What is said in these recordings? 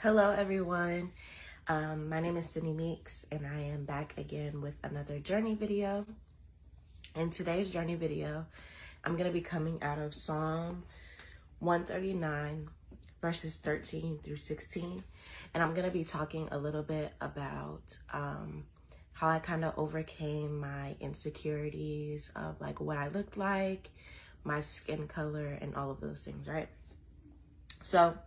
Hello, everyone. My name is Sydney Meeks, and I am back again with another journey video. In today's journey video, I'm going to be coming out of Psalm 139, verses 13 through 16. And I'm going to be talking a little bit about how I kind of overcame my insecurities of like what I looked like, my skin color, and all of those things, right? So,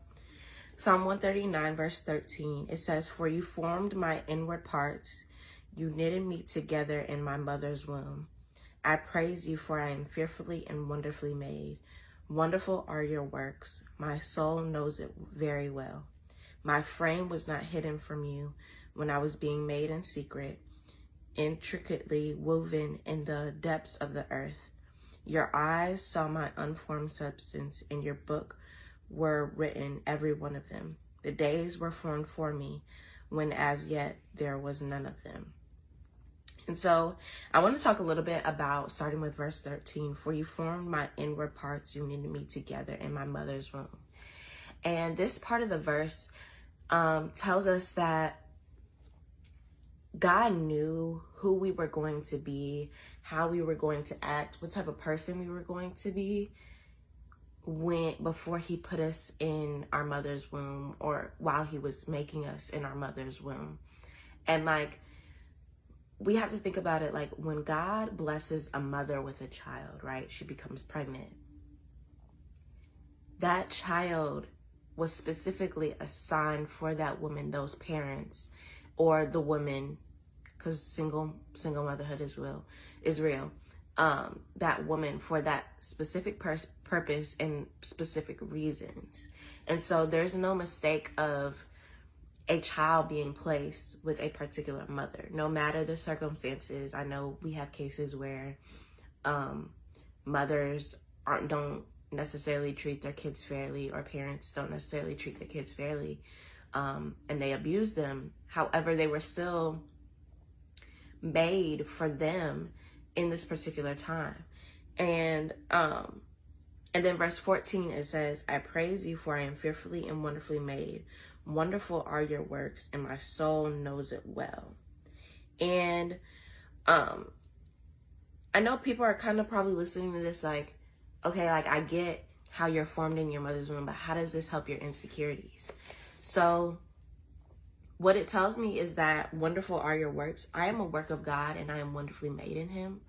Psalm 139, verse 13, it says, "For you formed my inward parts. You knitted me together in my mother's womb. I praise you, for I am fearfully and wonderfully made. Wonderful are your works. My soul knows it very well. My frame was not hidden from you when I was being made in secret, intricately woven in the depths of the earth. Your eyes saw my unformed substance. In your book were written, every one of them. The days were formed for me, when as yet there was none of them." And so I want to talk a little bit about starting with verse 13. "For you formed my inward parts, you knitted me together in my mother's womb." And this part of the verse tells us that God knew who we were going to be, how we were going to act, what type of person we were going to be before he put us in our mother's womb, or while he was making us in our mother's womb. And like, we have to think about it like when God blesses a mother with a child, right? She becomes pregnant. That child was specifically assigned for that woman, those parents, or the woman, because single motherhood is real. That woman for that specific purpose and specific reasons. And so there's no mistake of a child being placed with a particular mother, no matter the circumstances. I know we have cases where mothers don't necessarily treat their kids fairly, or parents don't necessarily treat their kids fairly, and they abuse them. However, they were still made for them in this particular time. And then verse 14, it says, "I praise you, for I am fearfully and wonderfully made. Wonderful are your works, and my soul knows it well." And I know people are kind of probably listening to this like, okay, like I get how you're formed in your mother's womb, but how does this help your insecurities? So what it tells me is that wonderful are your works. I am a work of God, and I am wonderfully made in him.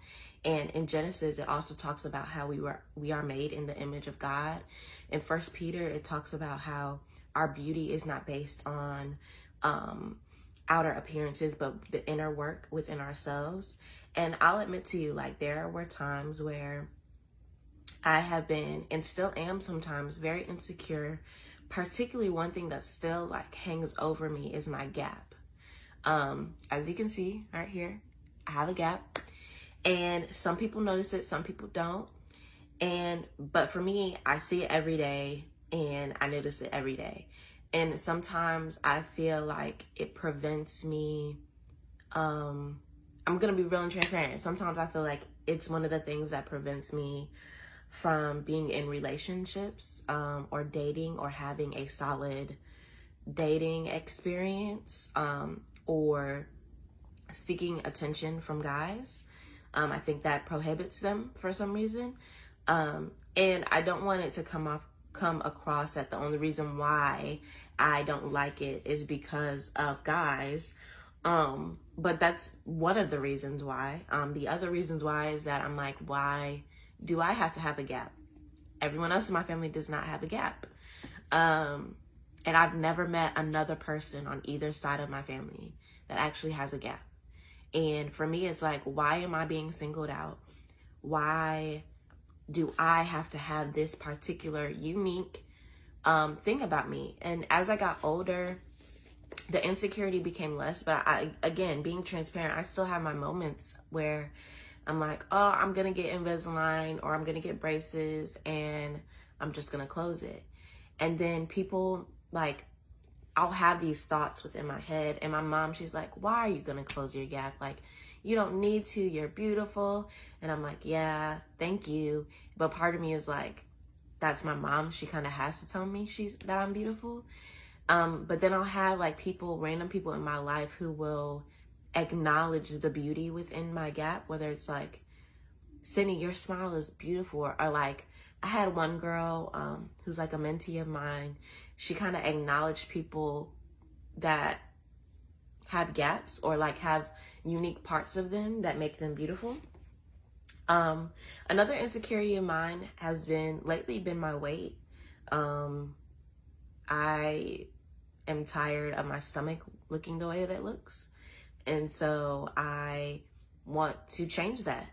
And in Genesis, it also talks about how we are made in the image of God. In 1 Peter, it talks about how our beauty is not based on outer appearances, but the inner work within ourselves. And I'll admit to you, like, there were times where I have been, and still am sometimes, very insecure. Particularly one thing that still like hangs over me is my gap. As you can see right here, I have a gap, and some people notice it, some people don't. But for me, I see it every day, and I notice it every day. And sometimes I feel like it prevents me. I'm gonna be real and transparent. Sometimes I feel like it's one of the things that prevents me from being in relationships, or dating, or having a solid dating experience, or seeking attention from guys. I think that prohibits them for some reason. And I don't want it to come across that the only reason why I don't like it is because of guys. But that's one of the reasons why. The other reasons why is that I'm like, why do I have to have a gap? Everyone else in my family does not have a gap. And I've never met another person on either side of my family that actually has a gap. And for me, it's like, why am I being singled out? Why do I have to have this particular unique thing about me? And as I got older, the insecurity became less. But again, being transparent, I still have my moments where I'm like, oh, I'm going to get Invisalign, or I'm going to get braces, and I'm just going to close it. And then people, like, I'll have these thoughts within my head. And my mom, she's like, why are you going to close your gap? Like, you don't need to. You're beautiful. And I'm like, yeah, thank you. But part of me is like, that's my mom. She kind of has to tell me that I'm beautiful. But then I'll have like random people in my life who will acknowledge the beauty within my gap, whether it's like, Sydney, your smile is beautiful. Or like, I had one girl who's like a mentee of mine. She kind of acknowledged people that have gaps or like have unique parts of them that make them beautiful. Another insecurity of mine has been my weight. I am tired of my stomach looking the way that it looks. And so I want to change that.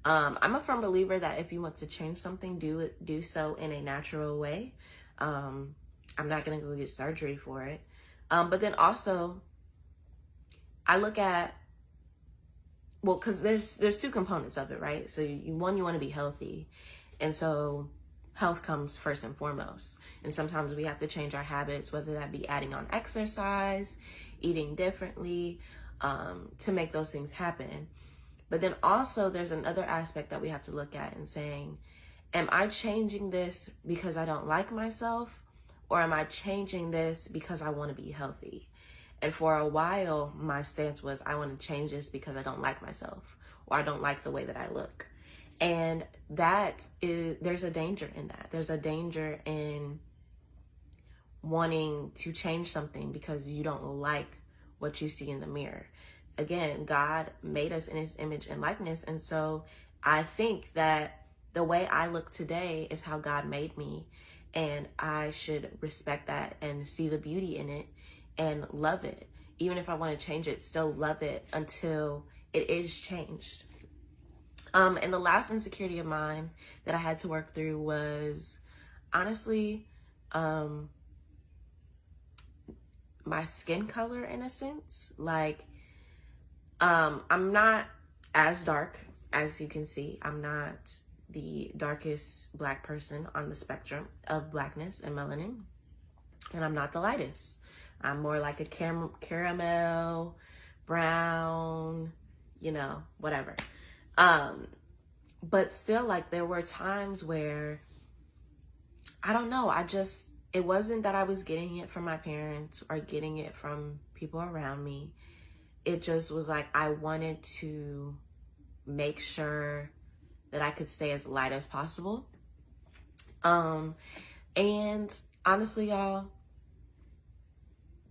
I'm a firm believer that if you want to change something, do so in a natural way. I'm not gonna go get surgery for it. But then also, I look at, well, because there's two components of it, right? So you want to be healthy, and so health comes first and foremost. And sometimes we have to change our habits, whether that be adding on exercise, eating differently, to make those things happen. But then also there's another aspect that we have to look at and saying, am I changing this because I don't like myself, or am I changing this because I want to be healthy? And for a while, my stance was, I want to change this because I don't like myself, or I don't like the way that I look. And there's a danger in that. There's a danger in wanting to change something because you don't like what you see in the mirror. Again, God made us in his image and likeness. And so I think that the way I look today is how God made me. And I should respect that and see the beauty in it and love it. Even if I want to change it, still love it until it is changed. And the last insecurity of mine that I had to work through was, honestly, my skin color, in a sense. Like, I'm not as dark as you can see. I'm not the darkest Black person on the spectrum of Blackness and melanin. And I'm not the lightest. I'm more like a caramel, brown, whatever. But still, like, there were times where, I don't know, it wasn't that I was getting it from my parents or getting it from people around me. It just was like, I wanted to make sure that I could stay as light as possible. And honestly, y'all,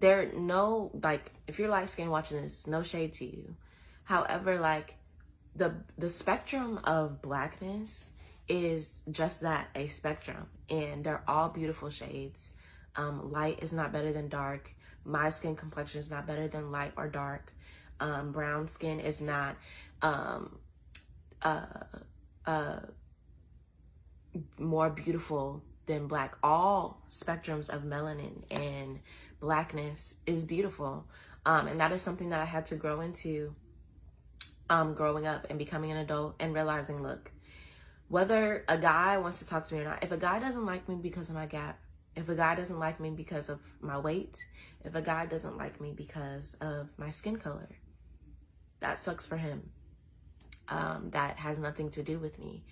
if you're light skinned watching this, no shade to you. However, like, the spectrum of Blackness is just that, a spectrum, and they're all beautiful shades. Light is not better than dark. My skin complexion is not better than light or dark. Brown skin is not more beautiful than Black. All spectrums of melanin and Blackness is beautiful. And that is something that I had to grow into growing up and becoming an adult and realizing, look, whether a guy wants to talk to me or not, if a guy doesn't like me because of my gap, if a guy doesn't like me because of my weight, if a guy doesn't like me because of my skin color, that sucks for him. That has nothing to do with me.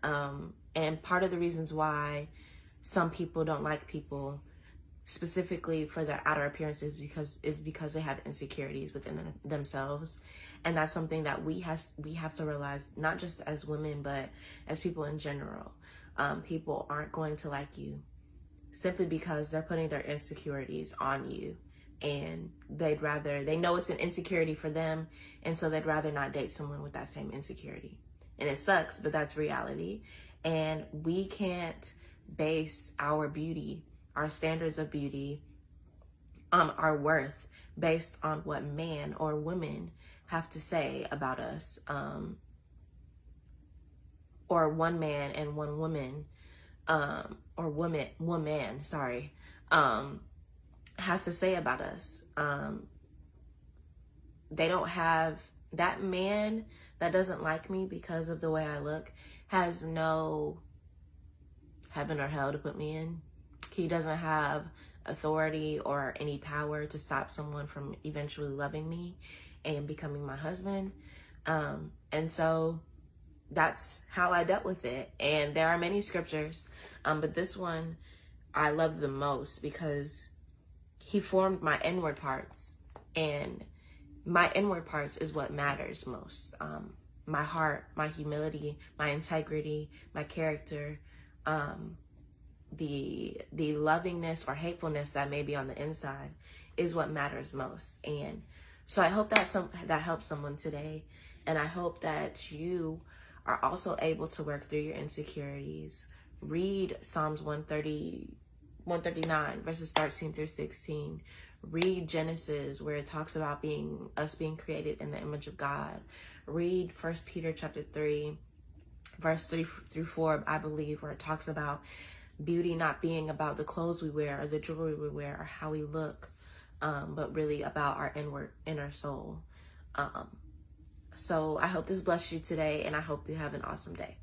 And part of the reasons why some people don't like people specifically for their outer appearances is because they have insecurities within themselves. And that's something that we have to realize, not just as women, but as people in general. People aren't going to like you simply because they're putting their insecurities on you, and they know it's an insecurity for them, and so they'd rather not date someone with that same insecurity. And it sucks, but that's reality. And we can't base our beauty, our standards of beauty, our worth based on what man or women have to say about us, or one man and one woman, or woman, sorry, has to say about us. They don't have, that man that doesn't like me because of the way I look has no heaven or hell to put me in. He doesn't have authority or any power to stop someone from eventually loving me and becoming my husband. And so that's how I dealt with it. And there are many scriptures, but this one I love the most because he formed my inward parts, and my inward parts is what matters most. My heart, my humility, my integrity, my character, the lovingness or hatefulness that may be on the inside is what matters most. And so I hope that helps someone today, and I hope that you are also able to work through your insecurities. Read Psalms 139 verses 13 through 16. Read Genesis, where it talks about us being created in the image of God. Read 1 Peter chapter 3 verse 3 through 4, I believe, where it talks about beauty not being about the clothes we wear or the jewelry we wear or how we look, but really about our inner soul. So I hope this blessed you today, and I hope you have an awesome day.